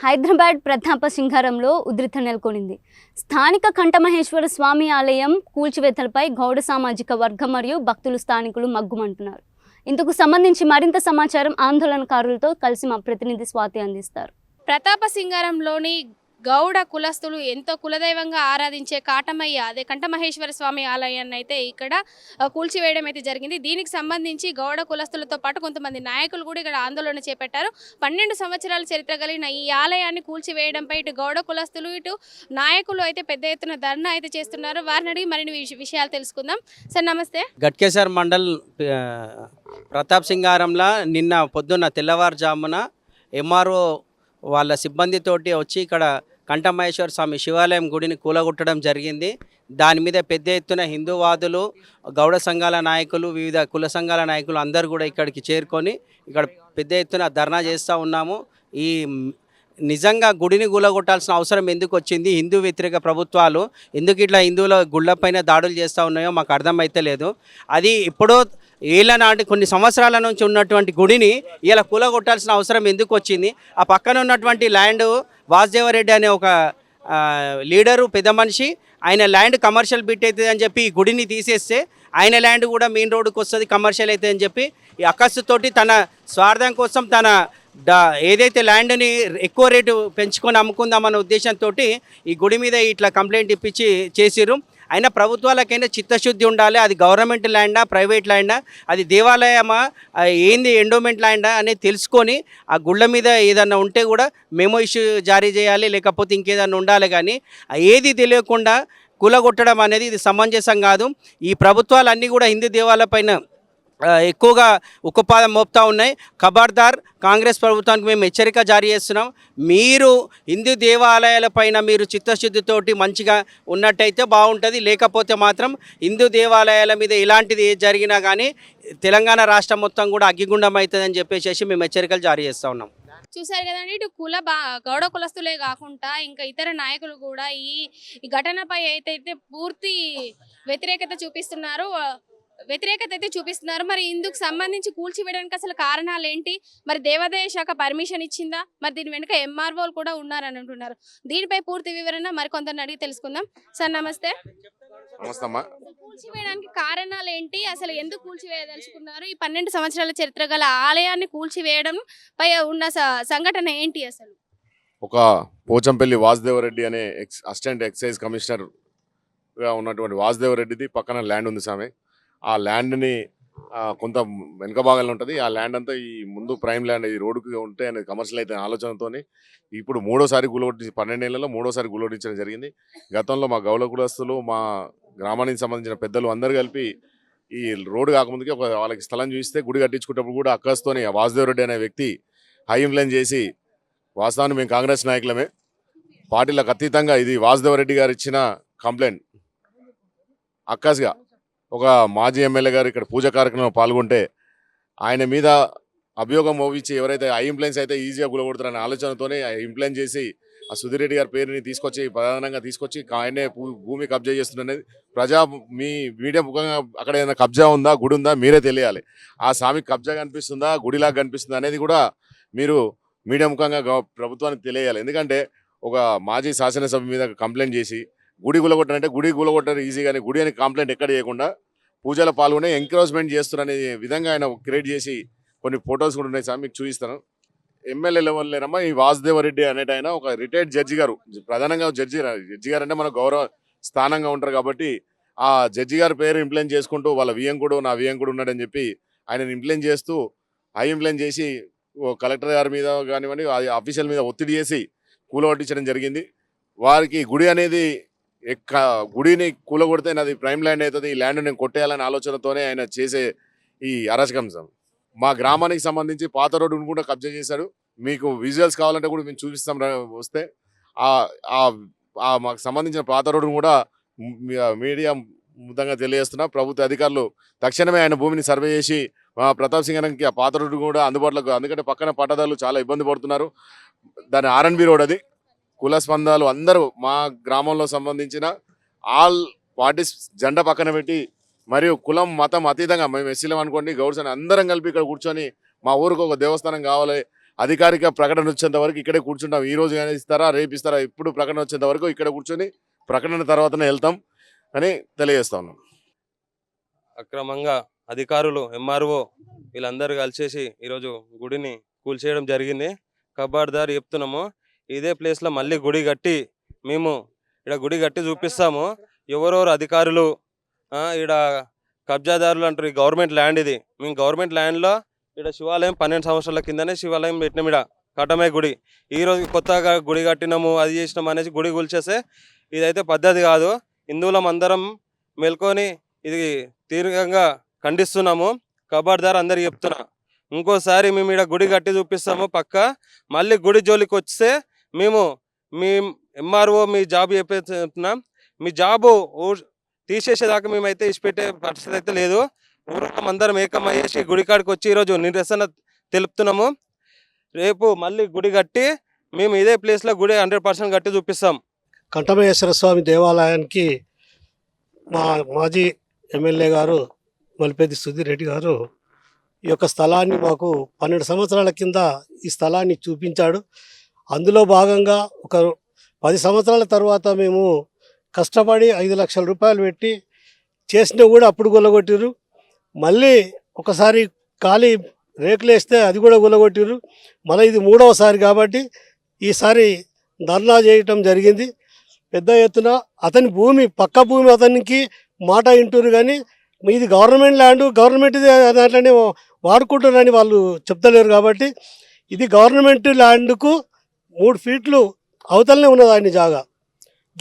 హైదరాబాద్ ప్రతాప సింగారంలో ఉద్రిక్తత నెలకొనింది. స్థానిక కంఠమహేశ్వర స్వామి ఆలయం కూల్చివేతలపై గౌడ సామాజిక వర్గం మరియు భక్తులు స్థానికులు మగ్గుమంటున్నారు. ఇందుకు సంబంధించి మరింత సమాచారం ఆందోళనకారులతో కలిసి మా ప్రతినిధి స్వాతి అందిస్తారు. ప్రతాప సింగారంలోని గౌడ కులస్తులు ఎంతో కులదైవంగా ఆరాధించే కాటమయ్య అదే కంఠమహేశ్వర స్వామి ఆలయాన్ని అయితే ఇక్కడ కూల్చివేయడం అయితే జరిగింది. దీనికి సంబంధించి గౌడ కులస్తులతో పాటు కొంతమంది నాయకులు కూడా ఇక్కడ ఆందోళన చేపట్టారు. 12 సంవత్సరాల చరిత్ర కలిగిన ఈ ఆలయాన్ని కూల్చివేయడంపై ఇటు గౌడ కులస్తులు ఇటు నాయకులు అయితే పెద్ద ఎత్తున ధర్నా అయితే చేస్తున్నారు. వారిని అడిగి మరిన్ని విషయాలు తెలుసుకుందాం. సార్ నమస్తే. గట్కేసర్ మండల్ ప్రతాప్ సింగారంలో నిన్న పొద్దున్న తెల్లవారుజామున ఎంఆర్ఓ వాళ్ళ సిబ్బందితోటి వచ్చి ఇక్కడ కంఠమహేశ్వర స్వామి శివాలయం గుడిని కూలగొట్టడం జరిగింది. దాని మీద పెద్ద ఎత్తున హిందూవాదులు, గౌడ సంఘాల నాయకులు, వివిధ కుల సంఘాల నాయకులు అందరూ కూడా ఇక్కడికి చేరుకొని ఇక్కడ పెద్ద ఎత్తున ధర్నా చేస్తూ ఉన్నాము. ఈ నిజంగా గుడిని కూలగొట్టాల్సిన అవసరం ఎందుకు వచ్చింది? హిందూ వ్యతిరేక ప్రభుత్వాలు ఎందుకు ఇట్లా హిందువుల గుళ్ళపైన దాడులు చేస్తూ ఉన్నాయో మాకు అర్థమైతే లేదు. అది ఎప్పుడో ఏళ్ళ నాటి కొన్ని సంవత్సరాల నుంచి ఉన్నటువంటి గుడిని ఇలా కూలగొట్టాల్సిన అవసరం ఎందుకు వచ్చింది? ఆ పక్కన ఉన్నటువంటి ల్యాండ్ వాసుదేవరెడ్డి అనే ఒక లీడరు, పెద్ద మనిషి, ఆయన ల్యాండ్ కమర్షియల్ బిట్ అవుతుంది అని చెప్పి ఈ గుడిని తీసేస్తే ఆయన ల్యాండ్ కూడా మెయిన్ రోడ్డుకి వస్తుంది, కమర్షియల్ అవుతుంది అని చెప్పి ఈ అక్కసుతోటి తన స్వార్థం కోసం తన ఏదైతే ల్యాండ్ని ఎక్కువ రేటు పెంచుకొని అమ్ముకుందామన్న ఉద్దేశంతో ఈ గుడి మీద ఇట్లా కంప్లైంట్ ఇప్పించి చేసిర్రు. అయినా ప్రభుత్వాలకైనా చిత్తశుద్ధి ఉండాలి. అది గవర్నమెంట్ ల్యాండా, ప్రైవేట్ ల్యాండా, అది దేవాలయమా, ఏంది ఎండోమెంట్ ల్యాండా అనేది తెలుసుకొని ఆ గుళ్ళ మీద ఏదన్నా ఉంటే కూడా మెమో ఇష్యూ జారీ చేయాలి, లేకపోతే ఇంకేదన్నా ఉండాలి. కానీ ఏది తెలియకుండా కూలగొట్టడం అనేది ఇది సమంజసం కాదు. ఈ ప్రభుత్వాలన్నీ కూడా హిందూ దేవాలయాలపైన ఎక్కువగా ఉక్కుపాదం మోపుతూ ఉన్నాయి. ఖబర్దార్, కాంగ్రెస్ ప్రభుత్వానికి మేము హెచ్చరిక జారీ చేస్తున్నాం. మీరు హిందూ దేవాలయాలపైన మీరు చిత్తశుద్ధితోటి మంచిగా ఉన్నట్టయితే బాగుంటుంది. లేకపోతే మాత్రం హిందూ దేవాలయాల మీద ఇలాంటిది జరిగినా కానీ తెలంగాణ రాష్ట్రం మొత్తం కూడా అగ్గిగుండం అవుతుందని చెప్పేసి మేము హెచ్చరికలు జారీ చేస్తూ ఉన్నాం. చూసారు కదండి, ఇటు గౌడ కులస్తులే కాకుండా ఇంకా ఇతర నాయకులు కూడా ఈ ఘటనపై అయితే పూర్తి వ్యతిరేకత చూపిస్తున్నారు. మరి ఇందుకు సంబంధించి కూల్చివేయడానికి అసలు కారణాలు ఏంటి? మరి దేవాదాయ శాఖ పర్మిషన్ ఇచ్చిందా? మరి దీని వెనుక ఎంఆర్ఓలు కూడా ఉన్నారని అంటున్నారు. దీనిపై పూర్తి వివరణ మరి కొందరిని అడిగి తెలుసుకుందాం. సార్ నమస్తే. కూల్చివేయడానికి కారణాలు ఏంటి? అసలు ఎందుకు కూల్చివేయదలుచుకున్నారు? ఈ 12 సంవత్సరాల చరిత్ర గల ఆలయాన్ని కూల్చివేయడం పై ఉన్న సంఘటన ఏంటి? అసలు ఒక పోచంపల్లి వాసుదేవరెడ్డి అనే అసిస్టెంట్ ఎక్సైజ్ కమిషనర్గా ఉన్నటువంటి వాసుదేవరెడ్డిది పక్కన ల్యాండ్ ఉంది సామె. ఆ ల్యాండ్ని కొంత వెనుక భాగంలో ఉంటుంది. ఆ ల్యాండ్ అంతా ఈ ముందు ప్రైమ్ ల్యాండ్, ఈ రోడ్డుకి ఉంటే అనేది కమర్షియల్ అయితే ఆలోచనతో ఇప్పుడు 12 12 ఏళ్లలో 3 గులగొట్టించడం జరిగింది. గతంలో మా గౌడ కులస్తులు, మా గ్రామానికి సంబంధించిన పెద్దలు అందరూ కలిపి ఈ రోడ్డు కాకముందుకే వాళ్ళకి స్థలం చూస్తే గుడి కట్టించుకున్నప్పుడు కూడా అక్కస్తోని వాసుదేవరెడ్డి అనే వ్యక్తి హై ఇన్ఫ్లుయెన్స్ చేసి, వాస్తవాన్ని మేము కాంగ్రెస్ నాయకులమే, పార్టీలకు అతీతంగా ఇది వాసుదేవరెడ్డి గారు ఇచ్చిన కంప్లైంట్. అక్కస్గా ఒక మాజీ ఎమ్మెల్యే గారు ఇక్కడ పూజ కార్యక్రమంలో పాల్గొంటే ఆయన మీద అభియోగం మోపించి ఎవరైతే ఐ ఇంప్లైన్స్ అయితే ఈజీగా గులగొడతారనే ఆలోచనతోనే ఇంప్లైన్ చేసి ఆ సుధీర్ రెడ్డి గారి పేరుని ప్రధానంగా తీసుకొచ్చి ఆయనే భూమి కబ్జా చేస్తున్నది. మీ మీడియా ముఖంగా అక్కడ ఏదైనా కబ్జా ఉందా, గుడి ఉందా మీరే తెలియాలి. ఆ స్వామికి కబ్జా కనిపిస్తుందా, గుడిలాగా కనిపిస్తుందా అనేది కూడా మీరు మీడియా ముఖంగా ప్రభుత్వానికి తెలియాలి. ఎందుకంటే ఒక మాజీ శాసనసభ మీద కంప్లైంట్ చేసి గుడి గులగొట్టారంటే గుడి గులగొట్టారు ఈజీగానే, గుడి అని కంప్లైంట్ ఎక్కడ చేయకుండా పూజలు పాల్గొనే ఎంకరేజ్మెంట్ చేస్తున్న విధంగా ఆయన క్రియేట్ చేసి కొన్ని ఫొటోస్ కూడా ఉన్నాయి సార్, మీకు చూపిస్తాను. ఎమ్మెల్యే లెవెల్ లేనమ్మా ఈ వాసుదేవరెడ్డి అనేట ఆయన ఒక రిటైర్డ్ జడ్జి గారు. ప్రధానంగా జడ్జి గారు అంటే మన గౌరవ స్థానంగా ఉంటారు కాబట్టి ఆ జడ్జి గారి పేరు ఇంప్లైన్ చేసుకుంటూ వాళ్ళ వియంకుడు, నా వియంకుడు ఉన్నాడని చెప్పి ఆయన ఇంప్లైన్ చేస్తూ ఇంప్లైన్ చేసి కలెక్టర్ గారి మీద కానివ్వండి అఫీషియల్ మీద ఒత్తిడి చేసి కూలగొట్టించడం జరిగింది. వారికి గుడి అనేది గుడిని కూలగొడితే నాది ప్రైమ్ ల్యాండ్ అవుతుంది, ఈ ల్యాండ్ నేను కొట్టేయాలనే ఆలోచనతోనే ఆయన చేసే ఈ అరాచకం. మా గ్రామానికి సంబంధించి పాత రోడ్డును కూడా కబ్జా చేశాడు. మీకు విజువల్స్ కావాలంటే కూడా మేము చూపిస్తాం వస్తే. మాకు సంబంధించిన పాత రోడ్డును కూడా మీడియా ముద్దంగా తెలియజేస్తున్నా. ప్రభుత్వ అధికారులు తక్షణమే ఆయన భూమిని సర్వే చేసి ప్రతాప్ సింగారంకి ఆ పాత రోడ్డు కూడా అందుబాటులోకి, ఎందుకంటే పక్కన పట్టదారులు చాలా ఇబ్బంది పడుతున్నారు. దాని ఆర్ఎన్బి రోడ్ అది. కుల స్పందాలు అందరూ మా గ్రామంలో సంబంధించిన ఆల్ పార్టీస్ జెండా పక్కన పెట్టి మరియు కులం మతం అతీతంగా మేము ఎస్సీలం అనుకోండి, గౌడ్స్ అని అందరం కలిపి ఇక్కడ కూర్చొని మా ఊరికి ఒక దేవస్థానం కావాలి, అధికారిక ప్రకటన వచ్చేంత వరకు ఇక్కడే కూర్చుంటాం. ఈ రోజు కానీ ఇస్తారా, రేపు ఇస్తారా, ఇప్పుడు ప్రకటన వచ్చేంత వరకు ఇక్కడ కూర్చొని ప్రకటన తర్వాతనే వెళ్తాం అని తెలియజేస్తా ఉన్నాం. అక్రమంగా అధికారులు ఎంఆర్ఓ వీళ్ళందరూ కలిసేసి ఈరోజు గుడిని కూల్చేయడం జరిగింది. కబార్దార్ చెప్తున్నాము, ఇదే ప్లేస్లో మళ్ళీ గుడి కట్టి మేము ఇక్కడ గుడి కట్టి చూపిస్తాము. ఎవరెవరు అధికారులు ఇక్కడ కబ్జాదారులు అంటారు. ఈ గవర్నమెంట్ ల్యాండ్ ఇది. మేము గవర్నమెంట్ ల్యాండ్లో ఇక్కడ శివాలయం 12 సంవత్సరాల కిందనే శివాలయం పెట్టినాం. ఇక్కడ కటమే గుడి ఈరోజు కొత్తగా గుడి కట్టినాము, అది చేసినాము అనేసి గుడి కూల్చేస్తే ఇదైతే పద్ధతి కాదు. హిందువులం అందరం మేల్కొని ఇది తీవ్రంగా ఖండిస్తున్నాము. కబార్దార్ అందరికి చెప్తున్నా, ఇంకోసారి మేము ఇక్కడ గుడి కట్టి చూపిస్తాము పక్క. మళ్ళీ గుడి జోలికి వస్తే మేము మీ ఎంఆర్ఓ మీ జాబ్ చెప్తున్నాం, మీ జాబు తీసేసేదాకా మేమైతే ఇచ్చిపెట్టే పరిస్థితి అయితే లేదు. ఊరం అందరం ఏకమయ్యేసి గుడి కాడికి వచ్చి ఈరోజు నిరసన తెలుపుతున్నాము. రేపు మళ్ళీ గుడి కట్టి మేము ఇదే ప్లేస్లో గుడి 100% కట్టి చూపిస్తాం. కంఠమహేశ్వర స్వామి దేవాలయానికి మా మాజీ ఎమ్మెల్యే గారు మల్లిపెద్ది సుధీర్ రెడ్డి గారు ఈ యొక్క స్థలాన్ని మాకు 12 సంవత్సరాల కింద ఈ స్థలాన్ని చూపించాడు. అందులో భాగంగా ఒక 10 సంవత్సరాల తర్వాత మేము కష్టపడి 5 లక్షల రూపాయలు పెట్టి చేసినా కూడా అప్పుడు గుల్లగొట్టిర్రు. మళ్ళీ ఒకసారి ఖాళీ రేకులు వేస్తే అది కూడా గుల్లగొట్టిర్రు. మళ్ళీ ఇది 3వసారి కాబట్టి ఈసారి ధర్నా చేయటం జరిగింది. పెద్ద ఎత్తున అతని భూమి పక్క భూమి అతనికి మాట వింటురు, కానీ ఇది గవర్నమెంట్ ల్యాండ్, గవర్నమెంట్ దాంట్లోనే వాడుకుంటున్నారని వాళ్ళు చెప్తలేరు. కాబట్టి ఇది గవర్నమెంట్ ల్యాండ్కు 3 ఫీట్లు అవతలనే ఉన్నది ఆయన జాగా.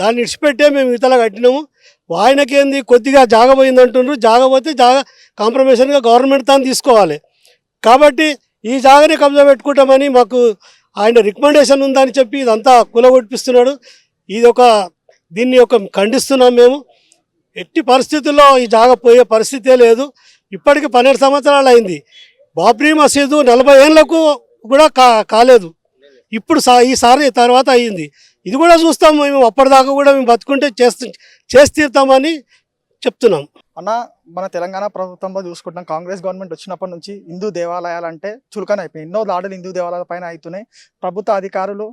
దాన్ని ఇడిచిపెట్టే మేము ఇతలా కట్టినాము. ఆయనకేంది కొద్దిగా జాగ పోయిందంటుండ్రు. జాగ పోతే జాగ కాంప్రమైజేషన్గా గవర్నమెంట్ తాను తీసుకోవాలి. కాబట్టి ఈ జాగాని కబ్జా పెట్టుకుంటామని మాకు ఆయన రికమెండేషన్ ఉందని చెప్పి ఇదంతా కూలగొట్టిస్తున్నాడు. దీన్ని ఖండిస్తున్నాం మేము. ఎట్టి పరిస్థితుల్లో ఈ జాగ పోయే పరిస్థితే లేదు. ఇప్పటికి 12 సంవత్సరాలు అయింది. బాబ్రీ మసీదు 40 ఏళ్లకు కూడా కాలేదు. ఇప్పుడు ఈసారి తర్వాత అయ్యింది. ఇది కూడా చూస్తాం మేము. అప్పటిదాకా కూడా మేము బతుకుంటే చేసి తీరుతామని చెప్తున్నాం. అన్న, మన తెలంగాణ ప్రభుత్వంలో చూసుకుంటాం, కాంగ్రెస్ గవర్నమెంట్ వచ్చినప్పటి నుంచి హిందూ దేవాలయాలు అంటే చులకన అయిపోయి ఎన్నో దాడులు హిందూ దేవాలయాల పైన అవుతున్నాయి. ప్రభుత్వ అధికారులు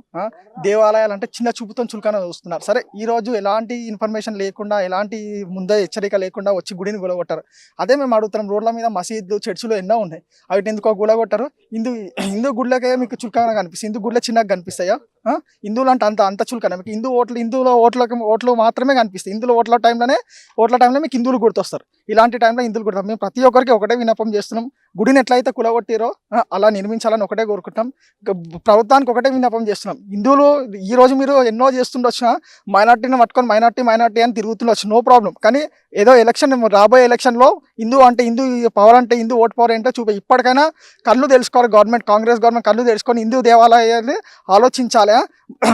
దేవాలయాలు అంటే చిన్న చూపుతో చులకన చూస్తున్నారు. సరే, ఈ రోజు ఎలాంటి ఇన్ఫర్మేషన్ లేకుండా, ఎలాంటి ముందే హెచ్చరిక లేకుండా వచ్చి గుడిని గులగొట్టారు. అదే మేము అడుగుతున్నాం, రోడ్ల మీద మసీదులు చర్చిలు ఎన్నో ఉన్నాయి, అవి ఎందుకో గులగొట్టారు? హిందూ గుళ్ళకే మీకు చులకన కనిపిస్తుంది, హిందూ గుళ్ళే చిన్నగా కనిపిస్తాయా? హిందువులు అంటే అంత చులకన మీకు? హిందువుల ఓట్లు మాత్రమే కనిపిస్తాయి. ఓట్ల టైంలో మీకు హిందువులు గుర్తొస్తారు. ఇలాంటి టైంలో హిందువులు గుర్తారు. మేము ప్రతి ఒక్కరికి ఒకటే విన్నపం చేస్తున్నాం, గుడిని ఎట్లయితే కులగొట్టిరో అలా నిర్మించాలని ఒకటే కోరుకుంటాం. ప్రభుత్వానికి ఒకటే విన్నపం చేస్తున్నాం, హిందువులు ఈ రోజు మీరు ఎన్నో చేస్తుండొచ్చిన మైనార్టీని పట్టుకొని మైనార్టీ అని తిరుగుతుండొచ్చు, నో ప్రాబ్లం. కానీ ఏదో రాబోయే ఎలక్షన్లో హిందూ పవర్ అంటే హిందూ ఓట్ పవర్ ఏంటో ఇప్పటికైనా కళ్ళు తెలుసుకోవాలి గవర్నమెంట్, కాంగ్రెస్ గవర్నమెంట్ కళ్ళు తెలుసుకొని హిందూ దేవాలయాన్ని ఆలోచించాలి.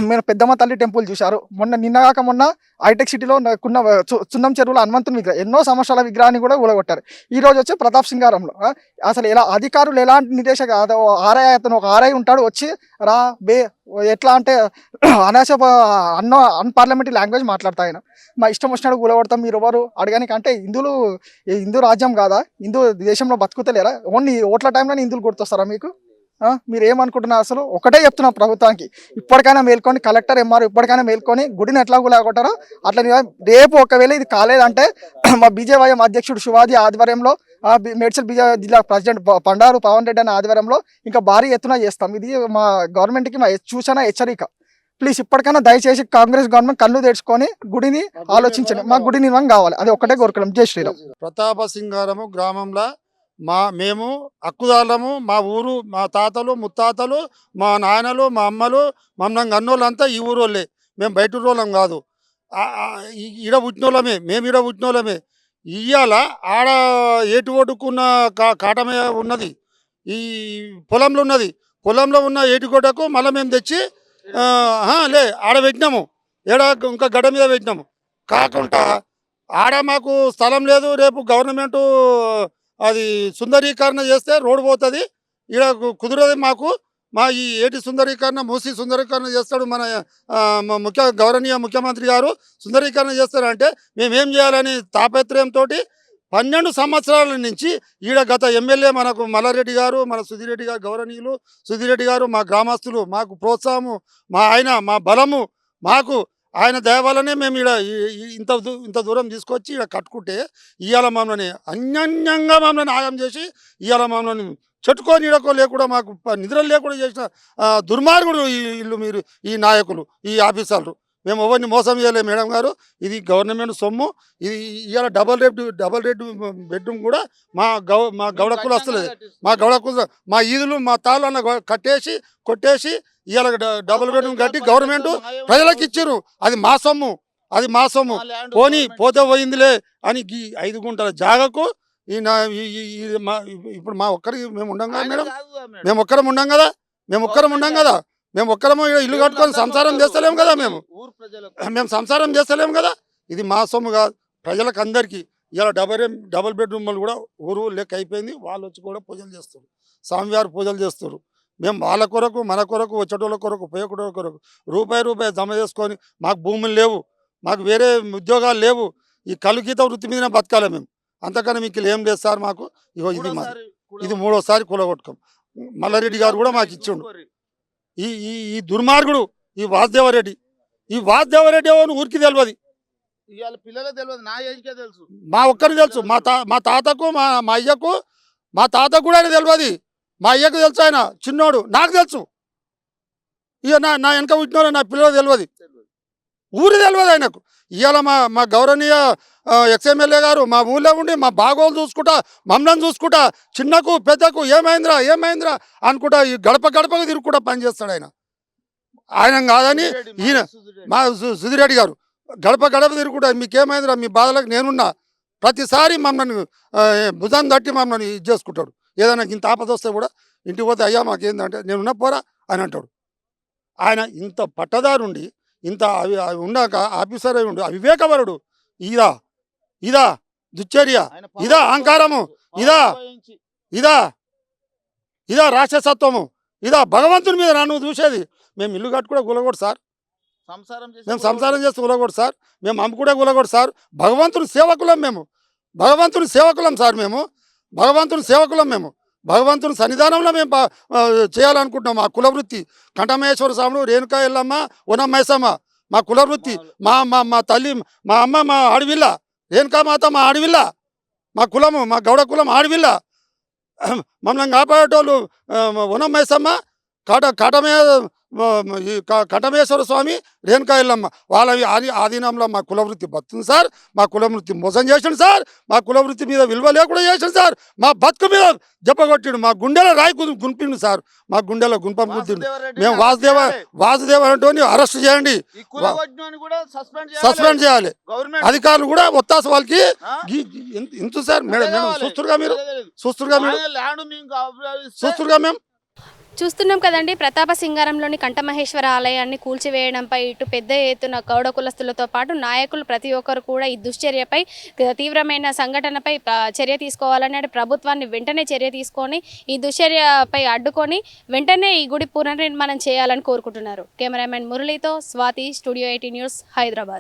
మీరు పెద్దమ్మ తల్లి టెంపుల్ చూశారు, నిన్నగాక మొన్న హైటెక్ సిటీలో చున్నం చెరువులో హనుమంతుని విగ్రహం, ఎన్నో సంవత్సరాల విగ్రహాన్ని కూడా ఊలగొట్టారు. ఈ రోజు వచ్చి ప్రతాప్ సింగారంలో అసలు ఎలా అధికారులు ఎలాంటి నిర్దేశక అతను ఒక ఆర్ఐ ఉంటాడు, వచ్చి ఎట్లా అంటే అన్పార్లమెంటరీ లాంగ్వేజ్ మాట్లాడతా ఆయన. మా ఇష్టం వచ్చినట్టు కూలగొడతాం, మీరు ఎవరు అడగానికి? అంటే హిందూ రాజ్యం కాదా? హిందూ దేశంలో బతుకుతలేరా? ఓన్లీ ఓట్ల టైంలోనే హిందువులు గుర్తొస్తారా మీకు? మీరు ఏమనుకుంటున్నారు? అసలు ఒకటే చెప్తున్నాం ప్రభుత్వానికి, ఇప్పటికైనా మేల్కొని, కలెక్టర్ ఎంఆర్ ఇప్పటికైనా మేల్కొని గుడిని ఎట్లా కూలగొట్టారో అట్లా రేపు ఒకవేళ ఇది కాలేదంటే మా బీజేవైఎం అధ్యక్షుడు శివాజీ ఆధ్వర్యంలో, మేడ్చల్ జిల్లా ప్రెసిడెంట్ పండారు పవన్ రెడ్డి అనే ఆధ్వర్యంలో ఇంకా భారీ ఎత్తున చేస్తాం. ఇది మా గవర్నమెంట్కి మా సూచన, హెచ్చరిక. ప్లీజ్ ఇప్పటికైనా దయచేసి కాంగ్రెస్ గవర్నమెంట్ కళ్ళు తెరుచుకొని గుడిని ఆలోచించండి. మా గుడి నిర్మాణం కావాలి, అది ఒక్కటే కోరుకున్నాం. జై శ్రీరామ్. ప్రతాప సింగారము గ్రామంలో మేము హక్కుదారులము. మా ఊరు, మా తాతలు ముత్తాతలు, మా నాయనలు, మా అమ్మలు, మమ్మల్ని అన్నోళ్ళంతా ఈ ఊరోళ్ళే. మేము బయట ఊరోళ్ళం కాదు, ఈడ పుట్టినోళ్ళమే. మేము ఈడ పుట్టినోళ్ళమే. ఇయ్యాల ఆడ ఏటు ఒడుకున్న కాటమే ఉన్నది, ఈ పొలంలో ఉన్నది. పొలంలో ఉన్న ఏటిగొడ్డకు మళ్ళీ మేము తెచ్చి ఆడ పెట్టినాము, ఇంకా గడ్డ మీద పెట్టినాము. కాకుండా ఆడ మాకు స్థలం లేదు. రేపు గవర్నమెంటు అది సుందరీకరణ చేస్తే రోడ్డు పోతుంది, ఈడ కుదరదు మాకు. మా ఈ ఏటి సుందరీకరణ, మూసి సుందరీకరణ చేస్తాడు మన గౌరవనీయ ముఖ్యమంత్రి గారు. సుందరీకరణ చేస్తారంటే మేమేం చేయాలని తాపత్రయంతో 12 సంవత్సరాల నుంచి ఈడ గత ఎమ్మెల్యే మనకు మల్లారెడ్డి గారు, మన సుధీర్ రెడ్డి గారు, గౌరవనీయులు సుధీర్ రెడ్డి గారు, మా గ్రామస్తులు మాకు ప్రోత్సాహము, మా బలము, మాకు ఆయన దయ వల్లనే మేము ఈడ ఇంత దూరం తీసుకొచ్చి ఈడ కట్టుకుంటే ఇవాళ మమ్మల్ని అన్యాన్యంగా మమ్మల్ని ఆగం చేసి ఇవాళ మమ్మల్ని చెట్టుకో నీడకో లేకుండా మాకు నిద్రలు లేకుండా చేసిన దుర్మార్గుడు వీళ్ళు, మీరు ఈ నాయకులు, ఈ ఆఫీసర్లు. మేము ఎవరిని మోసం చేయలేము మేడం గారు, ఇది గవర్నమెంట్ సొమ్ము. ఇది ఇవాళ డబల్ రేట్ బెడ్రూమ్ కూడా మా గౌడ కులస్తులది. మా ఈదులు మా తాళ్ళన్న కట్టేసి కొట్టేసి ఇవాళ డబుల్ బెడ్రూమ్ కట్టి గవర్నమెంట్ ప్రజలకు ఇచ్చారు. అది మా సొమ్ము పోనీ పోతే పోయిందిలే అని 5 గుంటల జాగకు ఇప్పుడు మా ఒక్కరికి మేము ఉండం కదా మేడం, మేము ఒక్కరం ఉండం కదా, మేము ఒక్కరము ఇల్లు కట్టుకొని సంసారం చేస్తలేము కదా, మేము సంసారం చేస్తలేము కదా. ఇది మా సొమ్ము కాదు, ప్రజలకు అందరికీ. ఇలా డబుల్ బెడ్రూమ్లు కూడా ఊరు లెక్క అయిపోయింది. వాళ్ళు వచ్చి కూడా పూజలు చేస్తారు, స్వామివారి పూజలు చేస్తారు. మేము వాళ్ళ కొరకు, మన కొరకు, వచ్చేటోళ్ళ కొరకు, పోయేటోళ్ళ కొరకు రూపాయి జమ చేసుకొని, మాకు భూములు లేవు, మాకు వేరే ఉద్యోగాలు లేవు, ఈ కలుగీత వృత్తి మీదనే బతకాలి మేము. అంతకన్నా మీకు ఏం లేదు సార్ మాకు. ఇగో ఇది 3వసారి కూలగొట్టుకోం. మల్లారెడ్డి గారు కూడా మాకు ఇచ్చిండు. ఈ దుర్మార్గుడు ఈ వాసుదేవరెడ్డి ఎవరు ఊరికి తెలియదు, పిల్లలే తెలియదు, నా ఏజ్కే తెలుసు, మా ఒక్కరికి తెలుసు. మా తాతకు మా అయ్యకు, మా తాతకు కూడా ఆయన తెలియదు, మా అయ్యకు తెలుసు. ఆయన చిన్నోడు, నాకు తెలుసు. ఇక నా వెనక పుట్టినోడు నా పిల్లలు తెలియదు, ఊరి తెలియదు ఆయనకు. ఇవాళ మా గౌరవనీయ ఎక్స్ఎమ్మెల్యే గారు మా ఊళ్ళో ఉండి మా బాగోలు చూసుకుంటా, మమ్మల్ని చూసుకుంటా, చిన్నకు పెద్దకు ఏమైందిరా అనుకుంటా ఈ గడపకు తిరుగుకుంటా పనిచేస్తాడు ఆయన కాదని ఈయన మా సుధీర్ రెడ్డి గారు గడప తిరుగుకుంటా, మీకేమైందిరా, మీ బాధలకు నేనున్నా, ప్రతిసారి మమ్మల్ని భుజాన్ని తట్టి మమ్మల్ని ఇది చేసుకుంటాడు. ఏదైనా ఇంత ఆపద వస్తే కూడా ఇంటికి పోతే అయ్యా మాకేందంటే నేనున్నా పోరా అని అంటాడు. ఆయన ఇంత పట్టదారుండి, ఇంత ఉన్నాక ఆఫీసర్ అయి ఉండి అవివేకవరుడు. ఇదా దుశ్చర్య, ఇదా అహంకారము, ఇదా రాక్షసత్వము, ఇదా భగవంతుని మీద నువ్వు చూసేది. మేము ఇల్లు కట్టుకుంటే కూలగొడు సార్, మేము సంసారం చేస్తే కూలగొడు సార్, మేము అమ్ముకుంటే కూలగొడు సార్. భగవంతుని సేవకులం సార్, మేము భగవంతుని సన్నిధానంలో మేము చేయాలనుకుంటున్నాం. మా కులవృత్తి కంఠమహేశ్వర స్వాములు, రేణుకా ఎల్లమ్మ, వనమైసమ్మ మా కులవృత్తి. మా తల్లి, మా అమ్మ మా ఆడవిల్ల, రేణుకామాత మా ఆడవిల్ల, మా కులము, మా గౌడ కులం ఆడవిల్ల. మమ్మల్ని కాపాడేటోళ్ళు వనమైసమ్మ, కటమేశ్వర స్వామి, రేణుకా ఎల్లమ్మ. వాళ్ళ ఆధీనంలో మా కులవృత్తి బతుకుతుంది సార్. మా కులవృత్తి మోసం చేసిండు సార్, మా కులవృత్తి మీద విలువ లేకుండా చేసిండు సార్. మా బతుకు మీద జప్పగొట్టిండు, మా గుండెలో రాయి గుంపిండు సార్, మా గుండెలో గుంపం గుద్దిండు. మేము వాసుదేవ అంటే అరెస్ట్ చేయండి, సస్పెండ్ చేయాలి. అధికారులు కూడా ఒత్తాస వాళ్ళకి ఇంత సార్. మేడం చూస్తురుగా మేము చూస్తున్నాం కదండి. ప్రతాప సింగారంలోని కంఠమహేశ్వర ఆలయాన్ని కూల్చివేయడంపై ఇటు పెద్ద ఎత్తున గౌడ కులస్తులతో పాటు నాయకులు ప్రతి ఒక్కరు కూడా ఈ దుశ్చర్యపై, తీవ్రమైన సంఘటనపై చర్య తీసుకోవాలని, ప్రభుత్వాన్ని వెంటనే చర్య తీసుకొని ఈ దుశ్చర్యపై అడ్డుకొని వెంటనే ఈ గుడి పునర్నిర్మాణం చేయాలని కోరుకుంటున్నారు. కెమెరామెన్ మురళితో స్వాతి, స్టూడియో 18 న్యూస్, హైదరాబాద్.